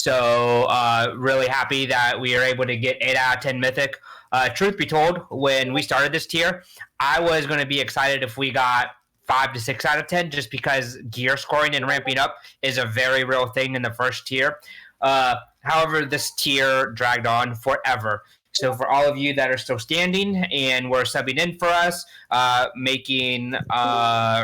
So really happy that we are able to get 8 out of 10 Mythic. Truth be told, when we started this tier, I was going to be excited if we got 5 to 6 out of 10, just because gear scoring and ramping up is a very real thing in the first tier. However, this tier dragged on forever. So for all of you that are still standing and were subbing in for us, making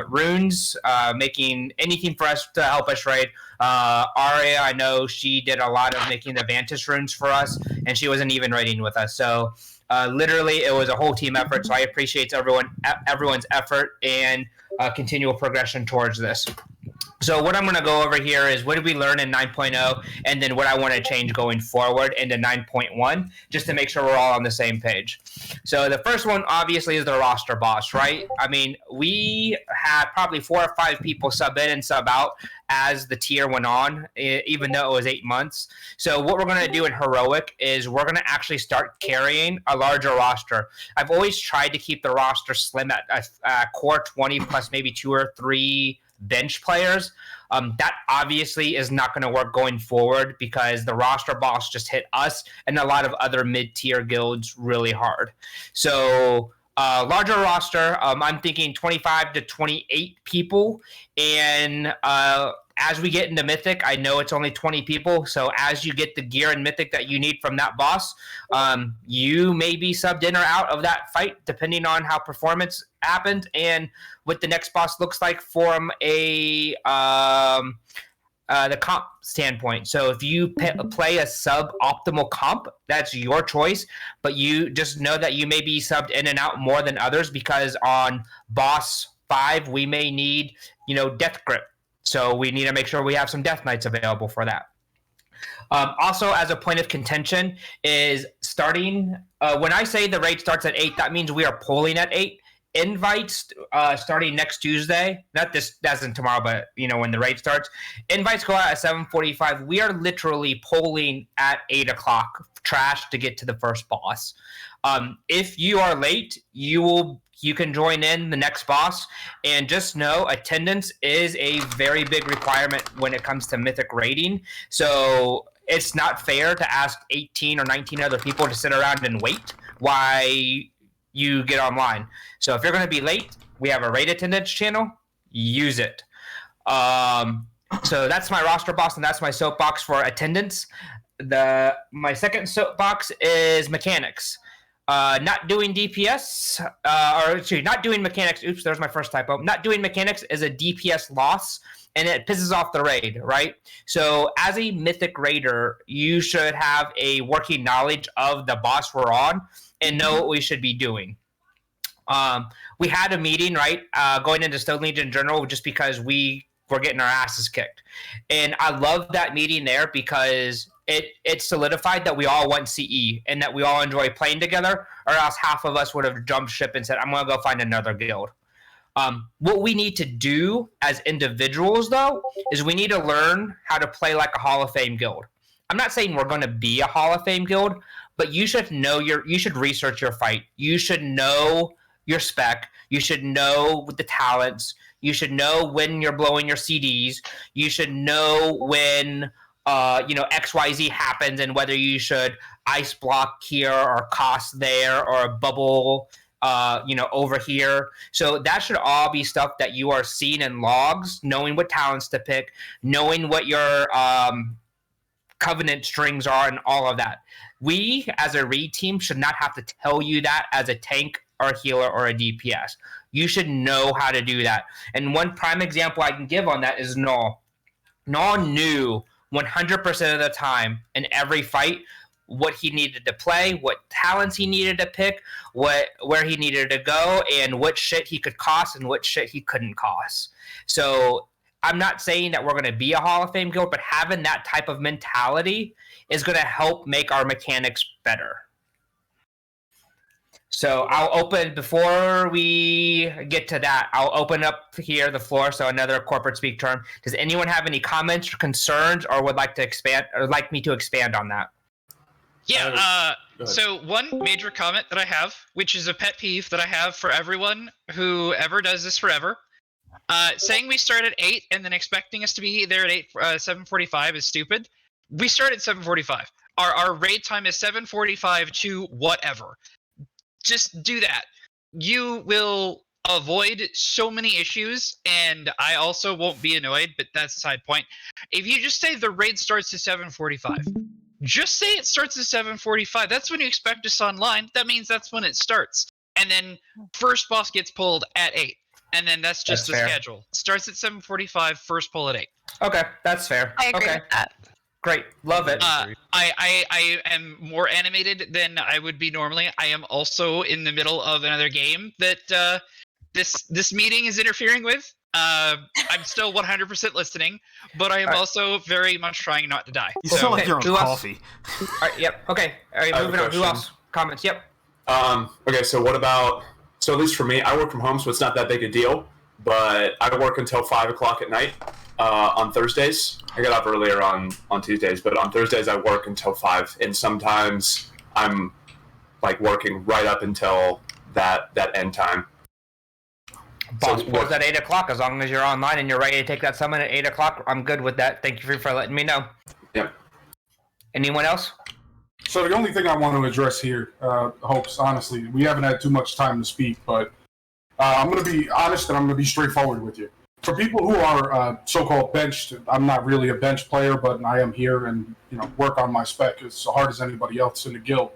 runes, making anything for us to help us raid. Aria, I know she did a lot of making the Vantis runes for us, and she wasn't even raiding with us. So literally, it was a whole team effort. So I appreciate everyone's effort and continual progression towards this. So what I'm going to go over here is what did we learn in 9.0, and then what I want to change going forward into 9.1, just to make sure we're all on the same page. So the first one, obviously, is the roster boss, right? I mean, we had probably 4 or 5 people sub in and sub out as the tier went on, even though it was 8 months. So what we're going to do in Heroic is we're going to actually start carrying a larger roster. I've always tried to keep the roster slim at a core 20 plus maybe 2 or 3 bench players. That obviously is not going to work going forward because the roster boss just hit us and a lot of other mid-tier guilds really hard. So larger roster, I'm thinking 25 to 28 people. And as we get into Mythic, I know it's only 20 people. So as you get the gear and Mythic that you need from that boss, you may be subbed in or out of that fight depending on how performance happened and what the next boss looks like from the comp standpoint. So if you play a sub-optimal comp, that's your choice, but you just know that you may be subbed in and out more than others because on boss 5, we may need, Death Grip. So we need to make sure we have some Death Knights available for that. Also, as a point of contention, is starting, when I say the raid starts at 8, that means we are polling at 8. Invites starting next Tuesday, not this, that's in tomorrow, but when the raid starts, invites go out at 7:45. We are literally polling at 8 o'clock trash to get to the first boss. If you are late, you can join in the next boss, and just know attendance is a very big requirement when it comes to Mythic raiding. So it's not fair to ask 18 or 19 other people to sit around and wait while you get online. So if you're going to be late, we have a raid attendance channel. Use it. So that's my roster boss, and that's my soapbox for attendance. My second soapbox is mechanics. Not doing DPS, not doing mechanics. Oops, there's my first typo. Not doing mechanics is a DPS loss, and it pisses off the raid, right? So as a Mythic raider, you should have a working knowledge of the boss we're on and know what we should be doing. We had a meeting, right, going into Stone Legion Journal just because we were getting our asses kicked. And I love that meeting there because it solidified that we all want CE and that we all enjoy playing together, or else half of us would have jumped ship and said, I'm going to go find another guild. What we need to do as individuals, though, is we need to learn how to play like a Hall of Fame guild. I'm not saying we're going to be a Hall of Fame guild, but you should know you should research your fight. You should know your spec. You should know the talents. You should know when you're blowing your CDs. You should know when XYZ happens and whether you should ice block here or cost there or bubble over here. So that should all be stuff that you are seeing in logs, knowing what talents to pick, knowing what your covenant strings are, and all of that. We, as a raid team, should not have to tell you that as a tank or a healer or a DPS. You should know how to do that. And one prime example I can give on that is Null. Null knew 100% of the time in every fight what he needed to play, what talents he needed to pick, where he needed to go, and what shit he could cost and what shit he couldn't cost. So I'm not saying that we're going to be a Hall of Fame guild, but having that type of mentality is going to help make our mechanics better. So I'll open, before we get to that, I'll open up here the floor, so another corporate speak term. Does anyone have any comments or concerns or would like to expand, or like me to expand on that? Yeah, so one major comment that I have, which is a pet peeve that I have for everyone who ever does this forever, saying we start at 8 and then expecting us to be there at 7:45 is stupid. we start at 7:45. Our raid time is 7:45 to whatever. Just do that. You will avoid so many issues, and I also won't be annoyed, but that's a side point. If you just say the raid starts at 7:45, just say it starts at 7:45. That's when you expect us online. That means that's when it starts. And then first boss gets pulled at 8. And then that's just the schedule. Starts at 7:45, first pull at 8. Okay, that's fair. I agree with that. Great, love it. I am more animated than I would be normally. I am also in the middle of another game that this meeting is interfering with. I'm still 100% listening, but I am also very much trying not to die. You sound like you're on coffee. All right, yep. Okay. All right, moving on. Who else? Comments? Yep. Okay, so what about? So at least for me, I work from home, so it's not that big a deal. But I work until 5 o'clock at night on Thursdays. I get up earlier on Tuesdays, but on Thursdays I work until 5, and sometimes I'm like working right up until that end time. Boss pulls at 8 o'clock. As long as you're online and you're ready to take that summon at 8 o'clock, I'm good with that. Thank you for letting me know. Yep. Anyone else? So the only thing I want to address here, Hopes, honestly, we haven't had too much time to speak, but I'm going to be honest and I'm going to be straightforward with you. For people who are so-called benched, I'm not really a bench player, but I am here and work on my spec as hard as anybody else in the guild.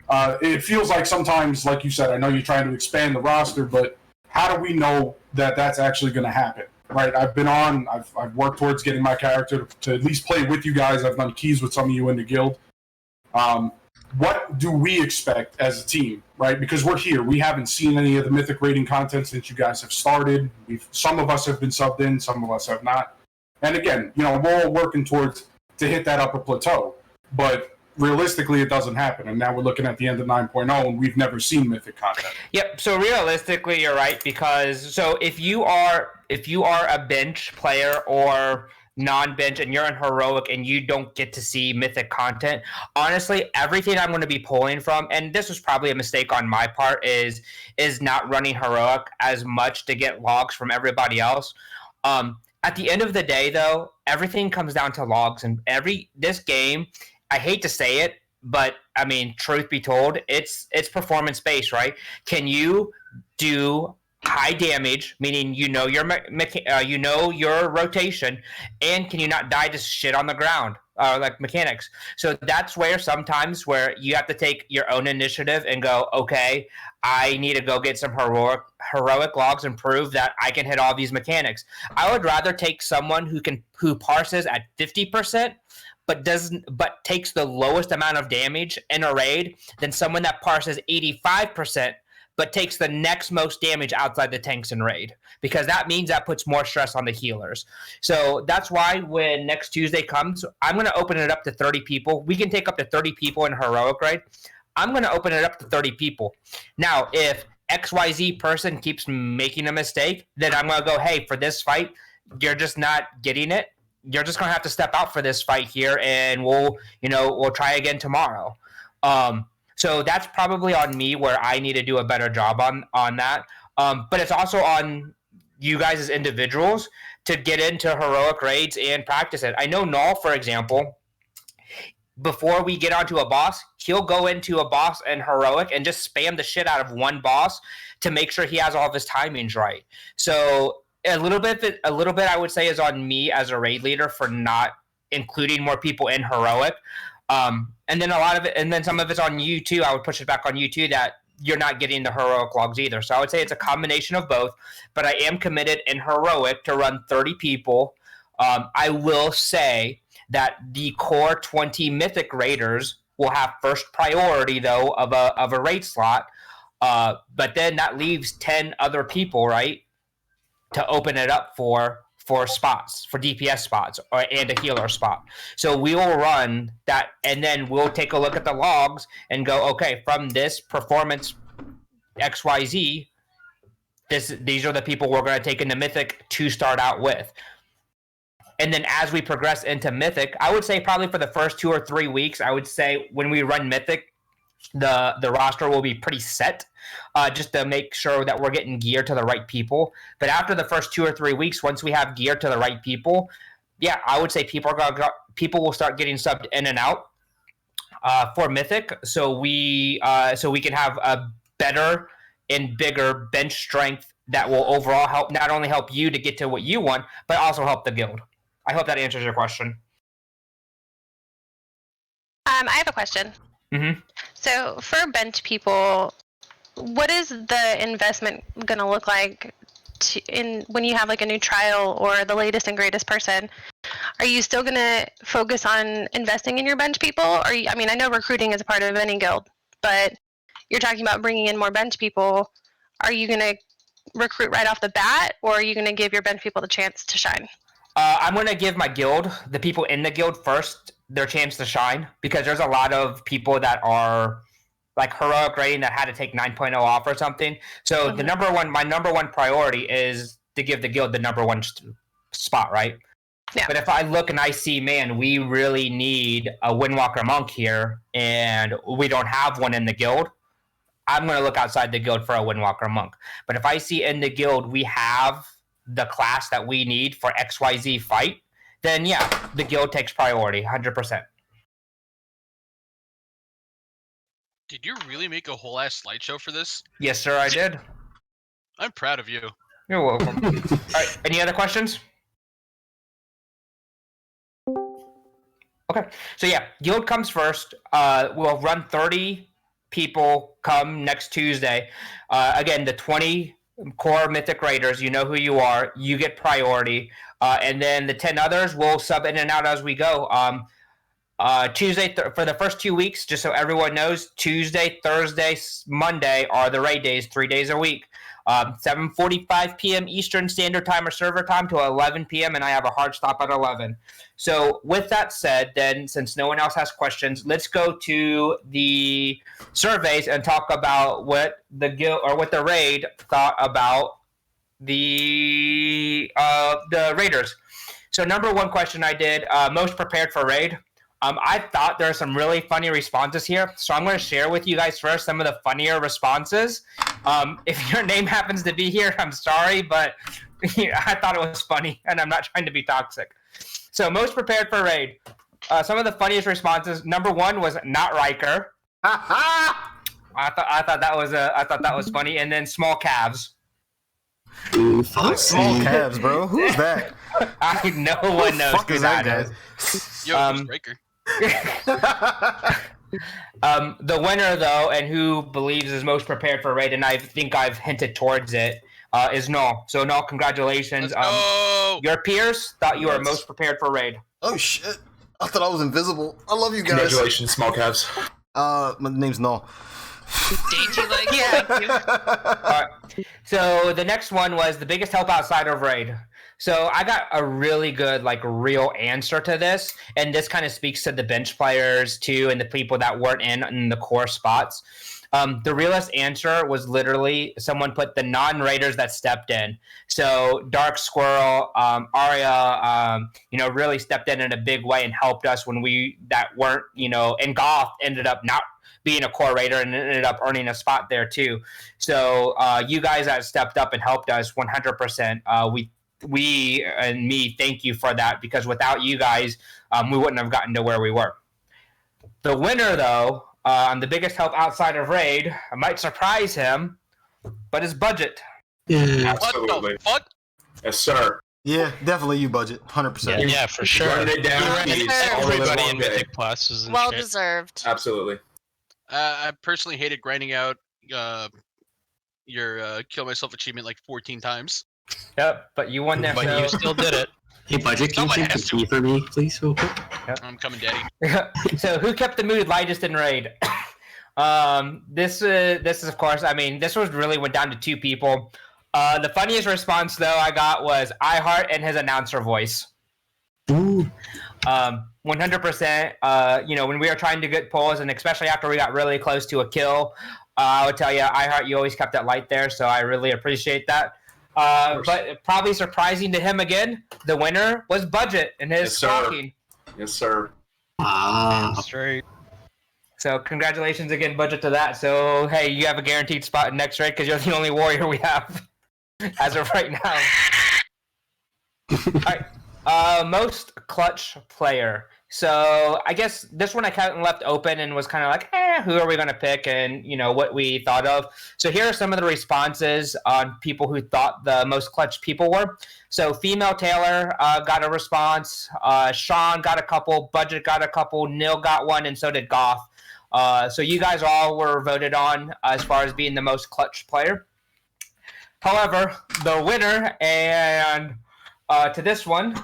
It feels like sometimes, like you said, I know you're trying to expand the roster, but how do we know that that's actually going to happen? Right? I've been on, I've worked towards getting my character to at least play with you guys. I've done keys with some of you in the guild. What do we expect as a team, right? Because we're here. We haven't seen any of the Mythic rating content since you guys have started. Some of us have been subbed in, some of us have not. And again, we're all working towards to hit that upper plateau. But realistically, it doesn't happen. And now we're looking at the end of 9.0, and we've never seen Mythic content. Yep. So realistically, you're right, because if you are a bench player or non-bench and you're in heroic and you don't get to see Mythic content, honestly, everything I'm going to be pulling from, and this was probably a mistake on my part, is not running heroic as much to get logs from everybody else. At the end of the day, though, everything comes down to logs, and this game, I hate to say it, but I mean, truth be told, it's performance based, right? Can you do high damage, meaning your rotation, and can you not die to shit on the ground, like mechanics? So that's where sometimes where you have to take your own initiative and go, okay, I need to go get some heroic logs and prove that I can hit all these mechanics. I would rather take someone who parses at 50%, but takes the lowest amount of damage in a raid than someone that parses 85%. But takes the next most damage outside the tanks and raid, because that means that puts more stress on the healers. So that's why when next Tuesday comes, I'm going to open it up to 30 people. We can take up to 30 people in heroic raid. I'm going to open it up to 30 people. Now, if XYZ person keeps making a mistake, then I'm going to go, hey, for this fight, you're just not getting it. You're just going to have to step out for this fight here, and we'll try again tomorrow. So that's probably on me where I need to do a better job on that. But it's also on you guys as individuals to get into heroic raids and practice it. I know Null, for example, before we get onto a boss, he'll go into a boss and heroic and just spam the shit out of one boss to make sure he has all of his timings right. So a little bit I would say is on me as a raid leader for not including more people in heroic. And then a lot of it, and then some of it's on you too. I would push it back on you too that you're not getting the heroic logs either. So I would say it's a combination of both, but I am committed in heroic to run 30 people. I will say that the core 20 mythic raiders will have first priority though of a raid slot. But then that leaves 10 other people, right, to open it up for spots, for DPS spots, and a healer spot. So we will run that, and then we'll take a look at the logs and go, okay, from this performance XYZ, these are the people we're going to take into Mythic to start out with. And then as we progress into Mythic, I would say probably for the first 2 or 3 weeks, I would say when we run Mythic, the roster will be pretty set, just to make sure that we're getting gear to the right people. But after the first 2 or 3 weeks, once we have gear to the right people, yeah, I would say people are people will start getting subbed in and out for Mythic, so we can have a better and bigger bench strength that will overall help not only help you to get to what you want, but also help the guild. I hope that answers your question. I have a question. Mm-hmm. So for bench people, what is the investment going to look like when you have like a new trial or the latest and greatest person? Are you still going to focus on investing in your bench people? I know recruiting is a part of any guild, but you're talking about bringing in more bench people. Are you going to recruit right off the bat, or are you going to give your bench people the chance to shine? I'm going to give my guild, the people in the guild first, their chance to shine, because there's a lot of people that are like heroic rating that had to take 9.0 off or something. So my number one priority is to give the guild the number one spot, right? Yeah. But if I look and I see, man, we really need a Windwalker Monk here, and we don't have one in the guild, I'm going to look outside the guild for a Windwalker Monk. But if I see in the guild we have the class that we need for XYZ fight, then yeah, the guild takes priority, 100%. Did you really make a whole ass slideshow for this? Yes, sir, I did. I'm proud of you. You're welcome. All right, any other questions? Okay, so yeah, guild comes first. We'll run 30 people come next Tuesday. Again, the 20 core Mythic Raiders, you know who you are. You get priority. And then the 10 others will sub in and out as we go. Tuesday, for the first 2 weeks, just so everyone knows, Tuesday, Thursday, Monday are the raid days, 3 days a week. 7:45 p.m. Eastern Standard Time or server time to 11 p.m. and I have a hard stop at 11. So with that said, then since no one else has questions, let's go to the surveys and talk about what the guild or what the raid thought about the raiders. So number one question I did, most prepared for raid. I thought there are some really funny responses here, so I'm going to share with you guys first some of the funnier responses. If your name happens to be here, I'm sorry, but I thought it was funny, and I'm not trying to be toxic. So most prepared for raid. Some of the funniest responses. Number one was not Riker. I thought that was funny, and then small calves. Small calves, bro. Who's that? No one knows who that is. Yo, who's Riker? The winner, though, and who believes is most prepared for raid, and I think I've hinted towards it, is Null. So, Null, congratulations. Your peers thought you were most prepared for raid. Oh, shit. I thought I was invisible. I love you guys. Congratulations, small calves. My name's Null. Dainty leg? Yeah. All right. So, the next one was the biggest help outside of raid. So I got a really good, real answer to this, and this kind of speaks to the bench players too, and the people that weren't in the core spots. The realest answer was literally someone put the non-raiders that stepped in. So Dark Squirrel, Arya, really stepped in a big way and helped us when we that weren't, and Goth ended up not being a core raider and ended up earning a spot there too. So you guys that stepped up and helped us 100%. We and me thank you for that, because without you guys, we wouldn't have gotten to where we were. The winner, though, the biggest help outside of raid, I might surprise him, but his budget. Absolutely. What the fuck? Yes, sir. Yeah, definitely you budget, 100%. Yeah, for sure. Running it down. Everybody in Mythic Pluses and Well shit. deserved. Absolutely. I personally hated grinding out your kill myself achievement 14 times. Yep, but you won that. But you still did it. Hey, Budget, can you Someone take has the to. key for me, please, real quick? I'm coming, daddy. So who kept the mood lightest in raid? This is of course, this was really went down to two people. The funniest response though I got was iHeart and his announcer voice. Ooh. 100%. When we were trying to get pulls, and especially after we got really close to a kill, I would tell you, iHeart, you always kept it light there, so I really appreciate that. But probably surprising to him again, the winner was Budget and his stalking. Yes, sir. Straight. So congratulations again, Budget, to that. So hey, you have a guaranteed spot in next raid because you're the only warrior we have as of right now. All right. Most clutch player. So I guess this one I kind of left open and was kind of like, who are we going to pick, and what we thought of. So here are some of the responses on people who thought the most clutch people were. So female Taylor got a response. Sean got a couple. Budget got a couple. Neil got one, and so did Goth. So you guys all were voted on as far as being the most clutch player. However, the winner and to this one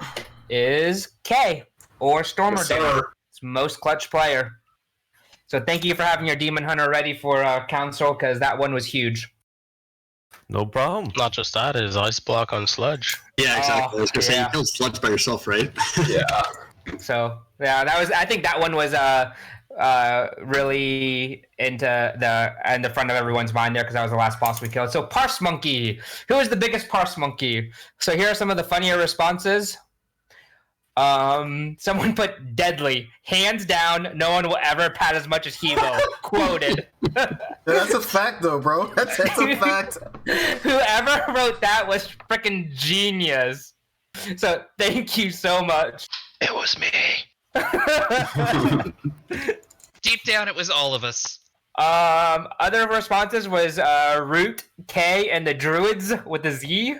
is Kay. Or Stormer Yes, Demon. It's most clutch player. So thank you for having your Demon Hunter ready for council, because that one was huge. No problem. Not just that, it is Ice Block on Sludge. Yeah, exactly. I was gonna say you killed Sludge by yourself, right? Yeah. So yeah, I think that one was really in the front of everyone's mind there, because that was the last boss we killed. So Parse Monkey. Who is the biggest Parse Monkey? So here are some of the funnier responses. Someone put deadly, hands down. No one will ever pat as much as he will. Quoted. That's a fact, though, bro. That's a fact. Whoever wrote that was freaking genius. So thank you so much. It was me. Deep down, it was all of us. Other responses was Root, K, and the Druids with a Z.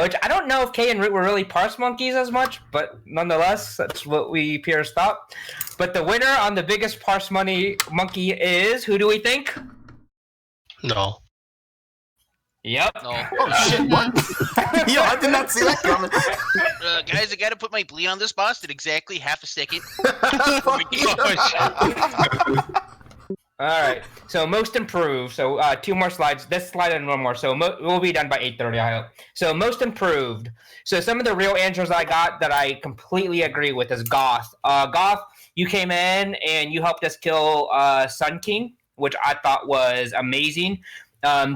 Which I don't know if Kay and Root were really Parse Monkeys as much, but nonetheless, that's what we peers thought. But the winner on the biggest Parse Monkey is, who do we think? No. Yep. No. Oh shit! What? Yo, I did not see that coming. Guys, I gotta put my bleed on this boss in exactly half a second. All right. So most improved. So 2 more slides. This slide and one more. So we'll be done by 8:30, I hope. So most improved. So some of the real answers I got that I completely agree with is Goth. Goth, you came in and you helped us kill Sun King, which I thought was amazing.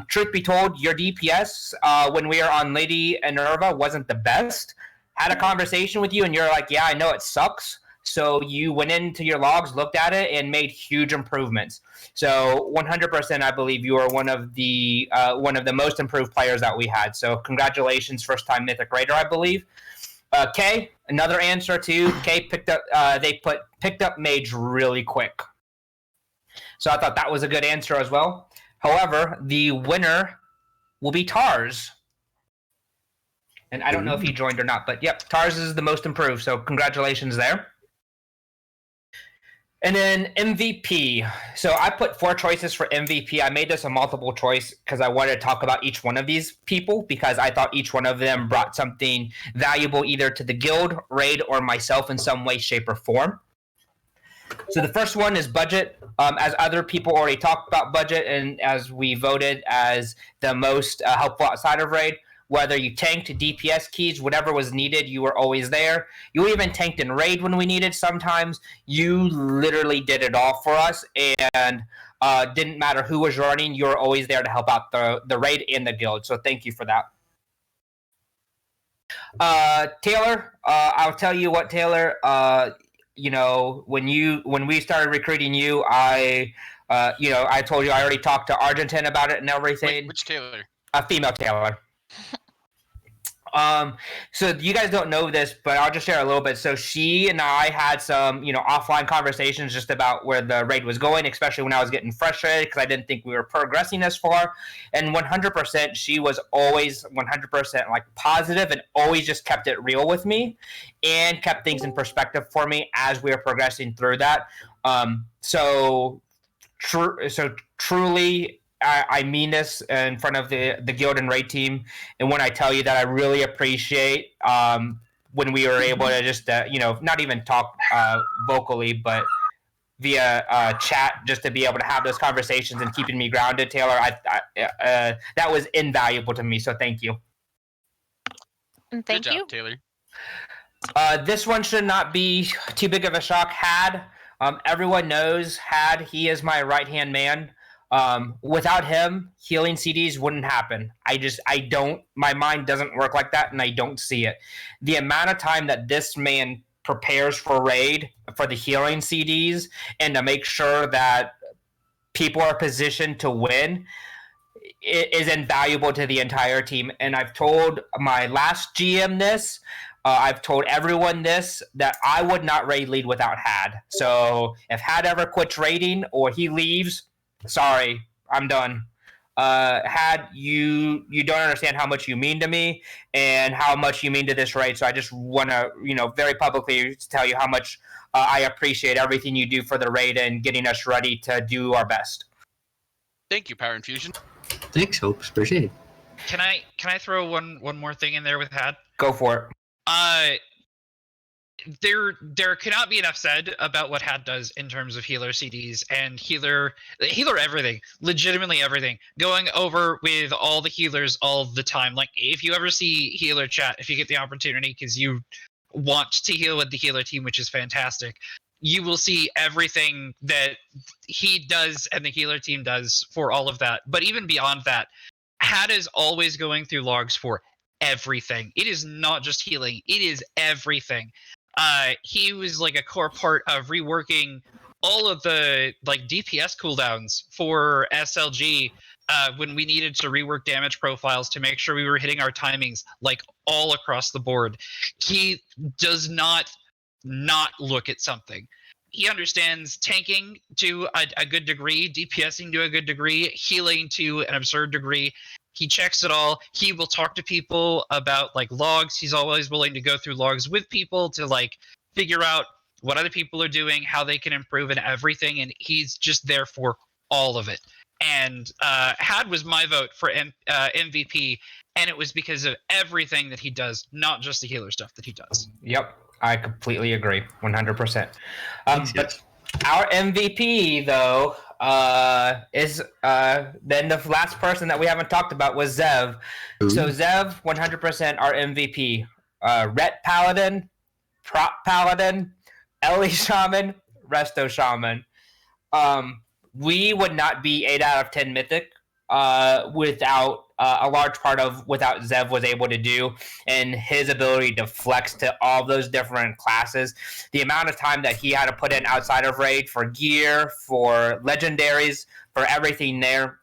Truth be told, your DPS when we were on Lady Enerva wasn't the best. Had a conversation with you and you're like, yeah, I know it sucks. So you went into your logs, looked at it, and made huge improvements. So 100%, I believe you are one of the most improved players that we had. So congratulations, first time Mythic Raider, I believe. Kay, another answer too. Kay picked up Mage really quick. So I thought that was a good answer as well. However, the winner will be Tars. And I don't know if he joined or not, but yep, Tars is the most improved. So congratulations there. And then MVP. So I put 4 choices for MVP. I made this a multiple choice because I wanted to talk about each one of these people, because I thought each one of them brought something valuable either to the guild, raid, or myself in some way, shape, or form. So the first one is Budget. As other people already talked about Budget, and as we voted as the most helpful outside of raid, whether you tanked DPS keys, whatever was needed, you were always there. You even tanked in raid when we needed sometimes. You literally did it all for us, and didn't matter who was running, you were always there to help out the raid and the guild. So thank you for that. Taylor, I'll tell you what, Taylor. When we started recruiting you, I told you I already talked to Argentin about it and everything. Wait, which Taylor? A female Taylor. So you guys don't know this, but I'll just share a little bit. So she and I had some, offline conversations just about where the raid was going, especially when I was getting frustrated because I didn't think we were progressing as far. And 100%, she was always 100% like positive and always just kept it real with me and kept things in perspective for me as we were progressing through that. So truly, I mean this in front of the guild and raid team, and when I tell you that I really appreciate when we were able to just not even talk vocally, but via chat, just to be able to have those conversations and keeping me grounded, Taylor. That was invaluable to me. So thank you. Thank Good you, job, Taylor. This one should not be too big of a shock. Everyone knows he is my right hand man. Without him, healing CDs wouldn't happen. My mind doesn't work like that, and I don't see it. The amount of time that this man prepares for raid, for the healing CDs, and to make sure that people are positioned to win, it is invaluable to the entire team. And I've told my last GM this, I've told everyone this, that I would not raid lead without Had. So if Had ever quits raiding or he leaves, sorry, I'm done. Had, you don't understand how much you mean to me and how much you mean to this raid. So I just want to, very publicly tell you how much I appreciate everything you do for the raid and getting us ready to do our best. Thank you, Power Infusion. Thanks, Hopes. Appreciate it. Can I throw one more thing in there with Had? Go for it. There cannot be enough said about what Had does in terms of healer CDs and healer everything, legitimately everything. Going over with all the healers all the time. Like if you ever see healer chat, if you get the opportunity, because you want to heal with the healer team, which is fantastic, you will see everything that he does and the healer team does for all of that. But even beyond that, Had is always going through logs for everything. It is not just healing; it is everything. He was like a core part of reworking all of the DPS cooldowns for SLG when we needed to rework damage profiles to make sure we were hitting our timings all across the board. He does not look at something. He understands tanking to a good degree, DPSing to a good degree, healing to an absurd degree. He checks it all. He will talk to people about logs. He's always willing to go through logs with people to figure out what other people are doing, how they can improve, and everything. And he's just there for all of it. And Had was my vote for MVP, and it was because of everything that he does, not just the healer stuff that he does. Yep, I completely agree, 100%. But our MVP, though, is then the last person that we haven't talked about was Zev. Ooh. So Zev, 100% our MVP. Ret Paladin, Prop Paladin, Ellie Shaman, Resto Shaman. We would not be 8 out of 10 Mythic without a large part of without Zev was able to do, and his ability to flex to all those different classes. The amount of time that he had to put in outside of raid for gear, for legendaries, for everything there.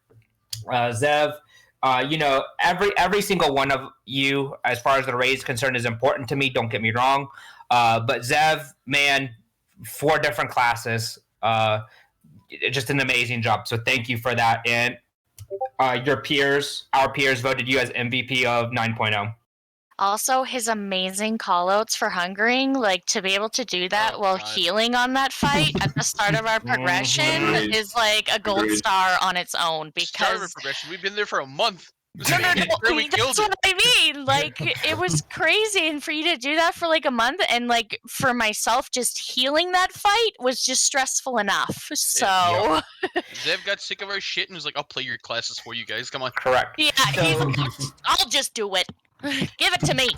Zev, every single one of you, as far as the raid is concerned, is important to me. Don't get me wrong. But Zev, man, 4 different classes. Just an amazing job. So thank you for that. And our peers voted you as MVP of 9.0. Also, his amazing callouts for hungering, to be able to do that while healing on that fight at the start of our progression is a gold star on its own. Start of Because progression. We've been there for a month. no, We killed that's what I mean. It was crazy, and for you to do that for a month, and for myself, just healing that fight was just stressful enough. So Zev got sick of our shit and was like, "I'll play your classes for you guys. Come on." Correct. yeah, he's like, I'll just do it. Give it to me.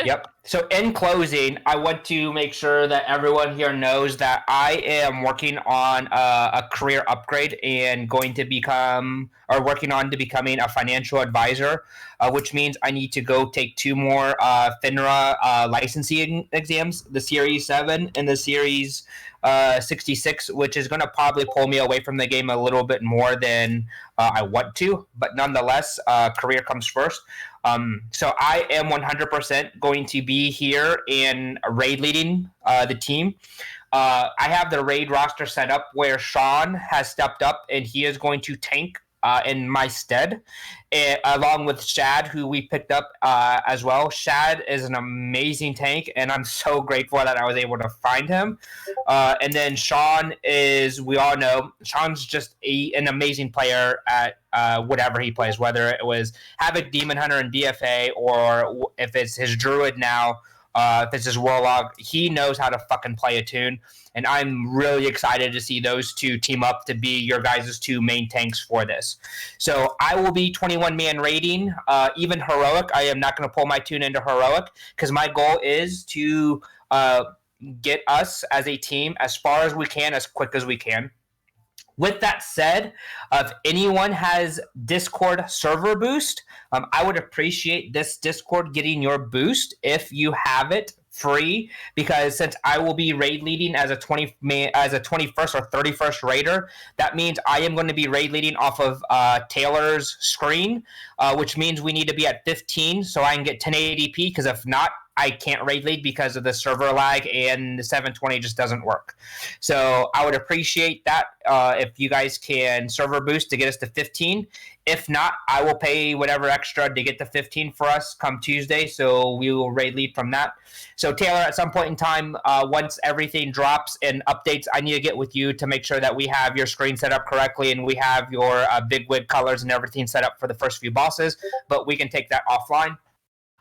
Yep. So in closing, I want to make sure that everyone here knows that I am working on a career upgrade and working on to becoming a financial advisor, which means I need to go take 2 more FINRA licensing exams, the Series 7 and the Series 66, which is going to probably pull me away from the game a little bit more than I want to, but nonetheless, career comes first. So I am 100% going to be here in raid leading the team. I have the raid roster set up where Sean has stepped up and he is going to tank in my stead, along with Shad, who we picked up as well. Shad is an amazing tank, and I'm so grateful that I was able to find him. And then Sean we all know, Sean's just an amazing player at whatever he plays, whether it was Havoc, Demon Hunter, and DFA, or if it's his Druid now, if it's his Warlock. He knows how to fucking play a tune. And I'm really excited to see those 2 team up to be your guys' 2 main tanks for this. So I will be 21-man raiding, even Heroic. I am not going to pull my tune into Heroic because my goal is to get us as a team as far as we can, as quick as we can. With that said, if anyone has Discord server boost, I would appreciate this Discord getting your boost if you have it free, because since I will be raid leading as a 21st or 31st raider, that means I am going to be raid leading off of Taylor's screen, which means we need to be at 15 so I can get 1080p, because if not, I can't raid lead because of the server lag, and the 720 just doesn't work. So I would appreciate that if you guys can server boost to get us to 15. If not, I will pay whatever extra to get to 15 for us come Tuesday, so we will raid lead from that. So Taylor, at some point in time, once everything drops and updates, I need to get with you to make sure that we have your screen set up correctly and we have your big wig colors and everything set up for the first few bosses, but we can take that offline.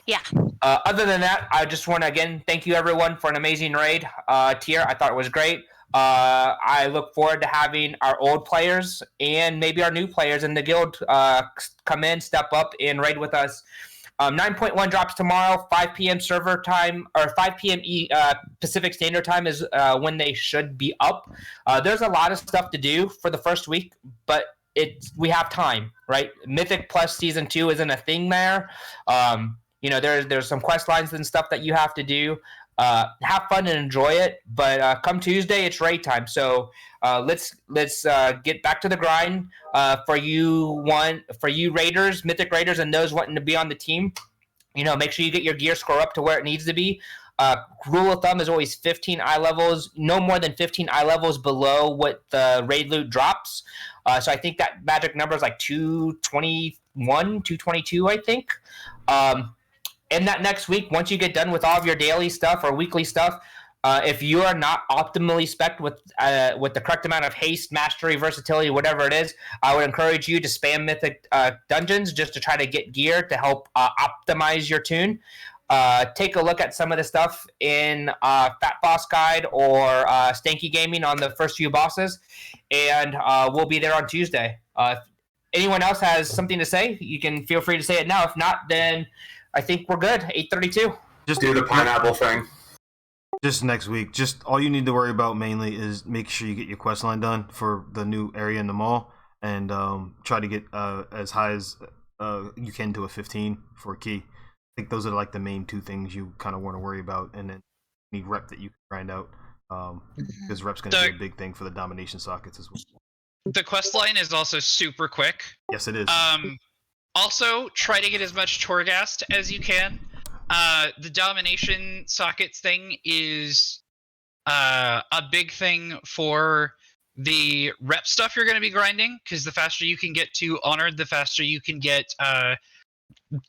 Yeah. Other than that, I just want to, again, thank you everyone for an amazing raid. Tier, I thought it was great. I look forward to having our old players and maybe our new players in the guild come in, step up, and raid with us. 9.1 drops tomorrow, 5 p.m. server time, or 5 p.m. Pacific Standard Time is when they should be up. There's a lot of stuff to do for the first week, but we have time, right? Mythic Plus Season 2 isn't a thing there. There's some quest lines and stuff that you have to do. Have fun and enjoy it, but come Tuesday, it's raid time. So let's get back to the grind. For you raiders, mythic raiders, and those wanting to be on the team, make sure you get your gear score up to where it needs to be. Rule of thumb is always 15 eye levels, no more than 15 eye levels below what the raid loot drops. So I think that magic number is like 221, 222, I think. In that next week, once you get done with all of your daily stuff or weekly stuff, if you are not optimally spec'd with the correct amount of haste, mastery, versatility, whatever it is, I would encourage you to spam mythic dungeons just to try to get gear to help optimize your tune. Take a look at some of the stuff in Fat Boss Guide or Stanky Gaming on the first few bosses, and we'll be there on Tuesday. If anyone else has something to say, you can feel free to say it now. If not, then I think we're good. 8:32. Just do the pineapple thing. Just next week. Just all you need to worry about mainly is make sure you get your quest line done for the new area in the mall, and try to get as high as you can to a 15 for a key. I think those are like the main two things you kind of want to worry about, and then any rep that you can grind out, because rep's going to be a big thing for the domination sockets as well. The quest line is also super quick. Yes, it is. Also, try to get as much Torghast as you can. The domination sockets thing is a big thing for the rep stuff you're going to be grinding, because the faster you can get to Honored, the faster you can get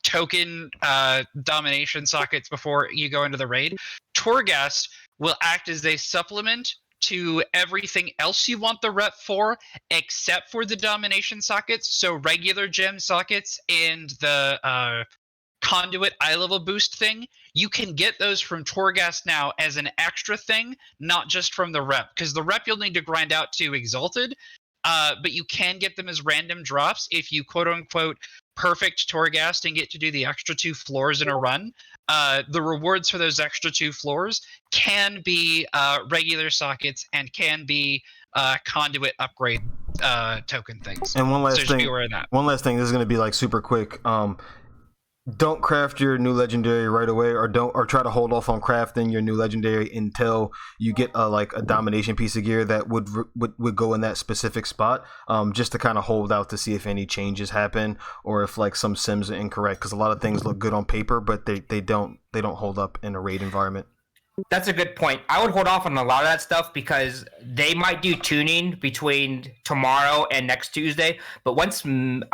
token domination sockets before you go into the raid. Torghast will act as a supplement to everything else you want the rep for, except for the domination sockets. So regular gem sockets and the conduit eye level boost thing, you can get those from Torghast now as an extra thing, not just from the rep, because the rep you'll need to grind out to Exalted, but you can get them as random drops if you quote unquote perfect Torghast and get to do the extra 2 floors in a run. The rewards for those extra 2 floors can be regular sockets and can be conduit upgrade token things. And one last so thing. Be aware of that. One last thing. This is going to be like super quick. Don't craft your new legendary right away, or try to hold off on crafting your new legendary until you get a domination piece of gear that would go in that specific spot, just to kind of hold out to see if any changes happen or if like some sims are incorrect, because a lot of things look good on paper but they don't hold up in a raid environment. That's a good point. I would hold off on a lot of that stuff because they might do tuning between tomorrow and next Tuesday. But once the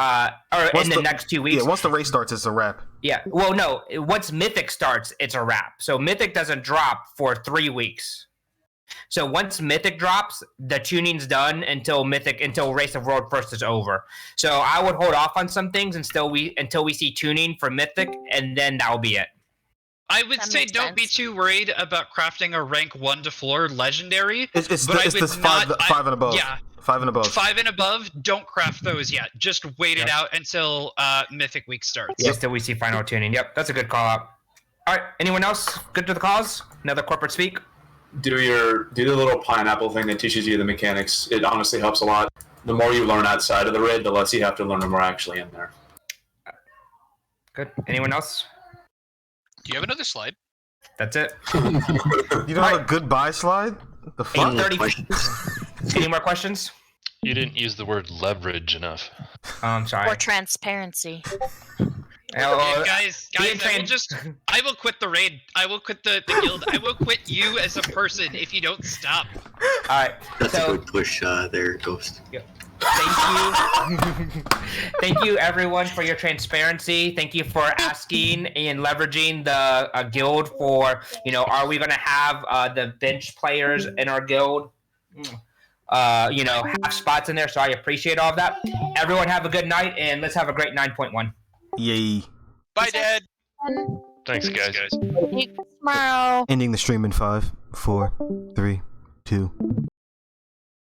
next 2 weeks. Yeah, once the race starts, it's a wrap. Yeah. Well, no. Once Mythic starts, it's a wrap. So Mythic doesn't drop for 3 weeks. So once Mythic drops, the tuning's done until Race of World First is over. So I would hold off on some things until we see tuning for Mythic, and then that'll be it. I would say don't be too worried about crafting a rank 1 to 4 legendary. It's this 5 and above. Yeah. 5 and above. 5 and above, don't craft those yet. Just wait it out until Mythic Week starts. Yes, till we see final tuning. Yep, that's a good call out. All right, anyone else good to the cause? Another corporate speak? Do the little pineapple thing that teaches you the mechanics. It honestly helps a lot. The more you learn outside of the raid, the less you have to learn when we're actually in there. Good. Anyone else? Do you have another slide? That's it. You don't have a goodbye slide? The fuck? 8:30. Any more questions? You didn't use the word leverage enough. I'm sorry. Or transparency. Guys, I will quit the raid. I will quit the guild. I will quit you as a person if you don't stop. All right. That's a good push there, Ghost. Yeah. Thank you. Thank you, everyone, for your transparency. Thank you for asking and leveraging the guild for, are we going to have the bench players in our guild? Have spots in there. So I appreciate all of that. Everyone have a good night, and let's have a great 9.1. Yay. Bye, Dad. Thanks, guys. Tomorrow. Ending the stream in 5, 4, 3, 2,